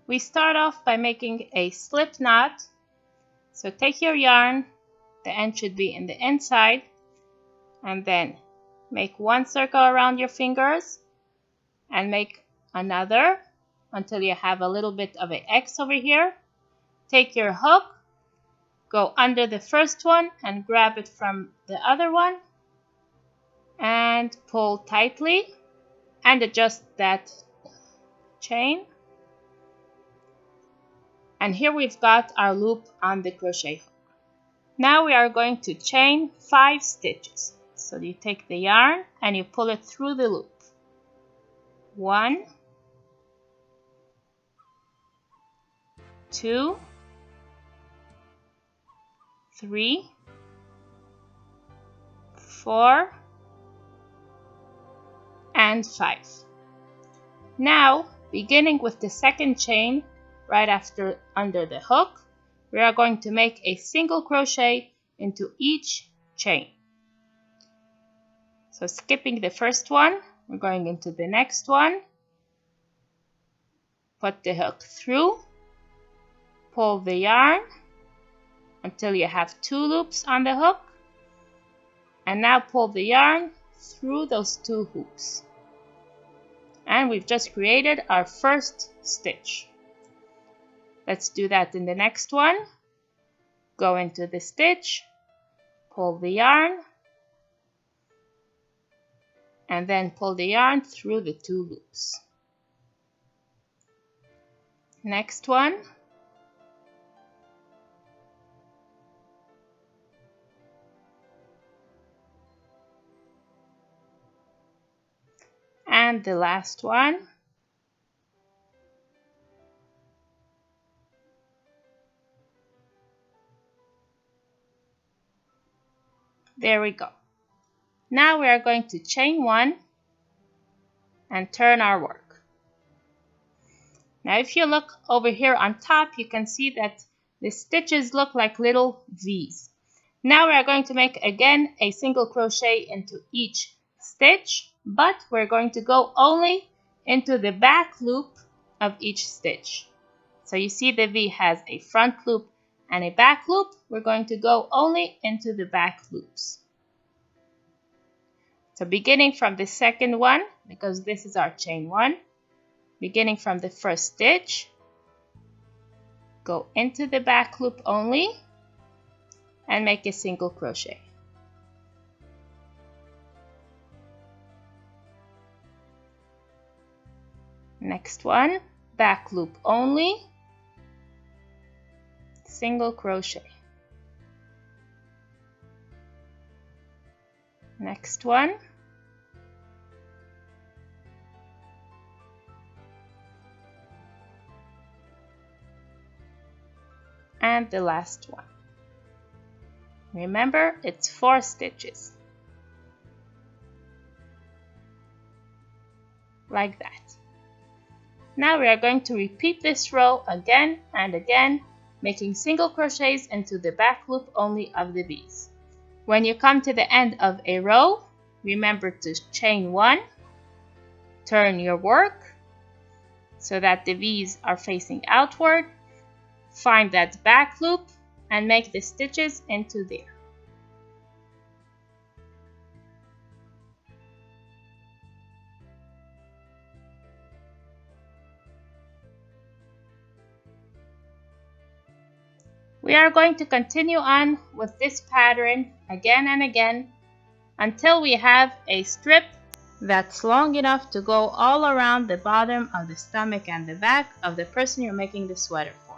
We start off by making a slip knot. So take your yarn, the end should be in the inside, and then make one circle around your fingers and make another until you have a little bit of an X over here. Take your hook, go under the first one and grab it from the other one and pull tightly and adjust that chain. And here we've got our loop on the crochet hook. Now we are going to chain 5 stitches. So you take the yarn and you pull it through the loop. 1, 2, 3, 4, and 5. Now, beginning with the second chain right after under the hook, we are going to make a single crochet into each chain. So skipping the first one, we're going into the next one, put the hook through, pull the yarn until you have 2 loops on the hook, and now pull the yarn through those 2 hoops. And we've just created our first stitch. Let's do that in the next one. Go into the stitch, pull the yarn, and then pull the yarn through the 2 loops. Next one. And the last one. There we go. Now we are going to chain 1 and turn our work. Now if you look over here on top, you can see that the stitches look like little V's. Now we are going to make again a single crochet into each stitch, but we're going to go only into the back loop of each stitch. So you see the V has a front loop and a back loop. We're going to go only into the back loops. So beginning from the second one, because this is our chain 1, beginning from the first stitch, go into the back loop only and make a single crochet. Next one, back loop only, single crochet. Next one. And the last one. Remember, it's 4 stitches. Like that. Now we are going to repeat this row again and again, making single crochets into the back loop only of the V's. When you come to the end of a row, remember to chain 1, turn your work so that the V's are facing outward, find that back loop and make the stitches into there. We are going to continue on with this pattern again and again until we have a strip that's long enough to go all around the bottom of the stomach and the back of the person you're making the sweater for.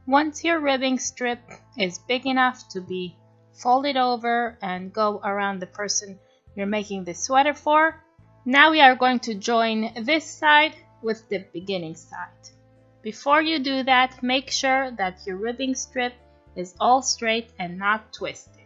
Once your ribbing strip is big enough to be folded over and go around the person you're making the sweater for, now we are going to join this side with the beginning side. Before you do that, make sure that your ribbing strip is all straight and not twisted.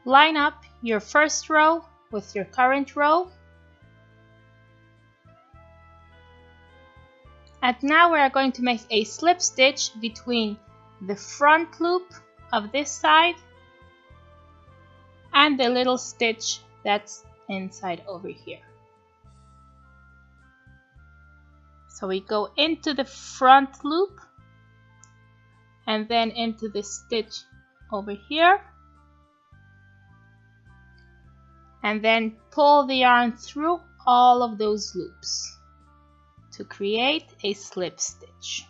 Line up your first row with your current row. And now we are going to make a slip stitch between the front loop of this side and the little stitch that's inside over here. So we go into the front loop and then into the stitch over here, and then pull the yarn through all of those loops to create a slip stitch.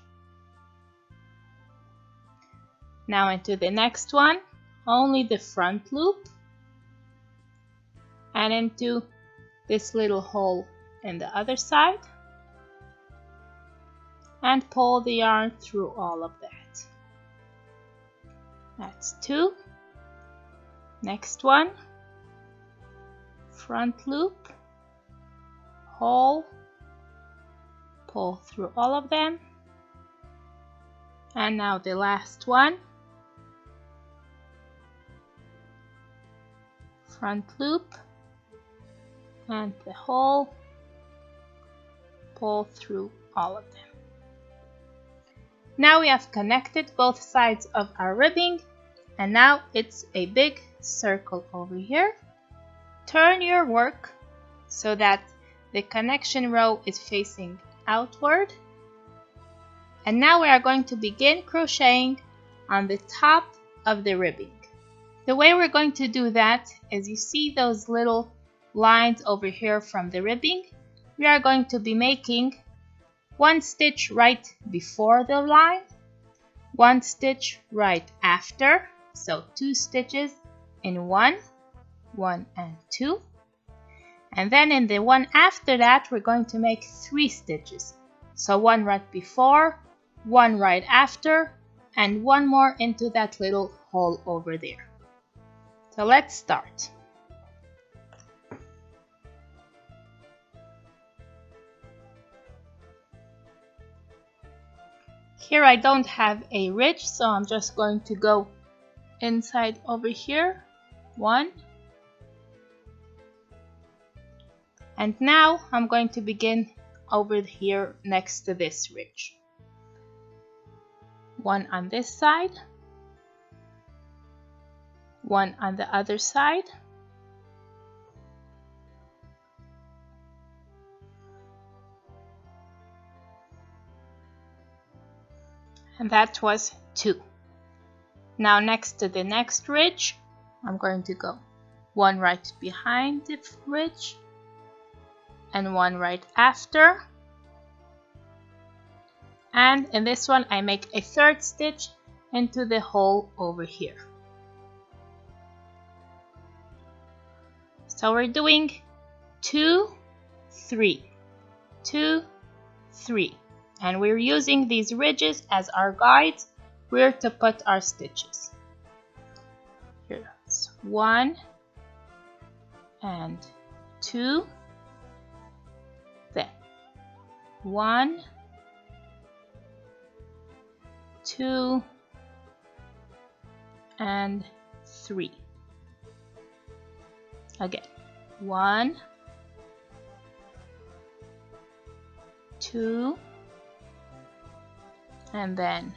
Now into the next one, only the front loop, and into this little hole in the other side, and pull the yarn through all of that. That's 2. Next one, front loop, hole, pull through all of them, and now the last one, front loop and the hole, pull through all of them. Now we have connected both sides of our ribbing, and now it's a big circle over here. Turn your work so that the connection row is facing outward. And now we are going to begin crocheting on the top of the ribbing. The way we're going to do that is, you see those little lines over here from the ribbing? We are going to be making 1 stitch right before the line, 1 stitch right after, so 2 stitches in 1, 1 and 2, and then in the one after that we're going to make 3 stitches, so 1 right before, 1 right after, and 1 more into that little hole over there. So let's start. Here I don't have a ridge, so I'm just going to go inside over here, 1. And now I'm going to begin over here next to this ridge. 1 on this side, 1 on the other side, and that was 2. Now next to the next ridge, I'm going to go 1 right behind the ridge and 1 right after, and in this one I make a 3rd stitch into the hole over here. So we're doing 2, 3, 2, 3. And we're using these ridges as our guides where to put our stitches. Here's 1 and 2, then 1, 2 and 3. Again, 1, 2, and then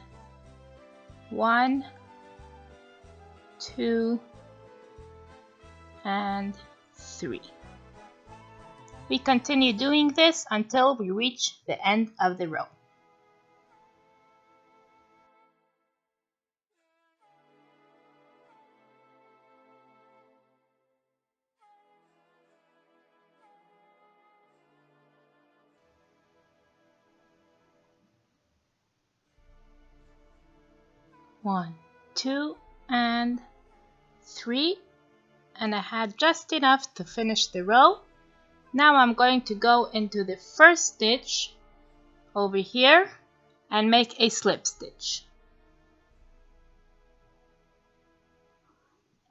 1, 2 and 3. We continue doing this until we reach the end of the row. One, 2 and 3, and I had just enough to finish the row. Now I'm going to go into the first stitch over here and make a slip stitch.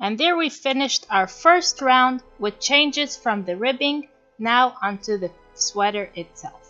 And there we finished our first round with changes from the ribbing now onto the sweater itself.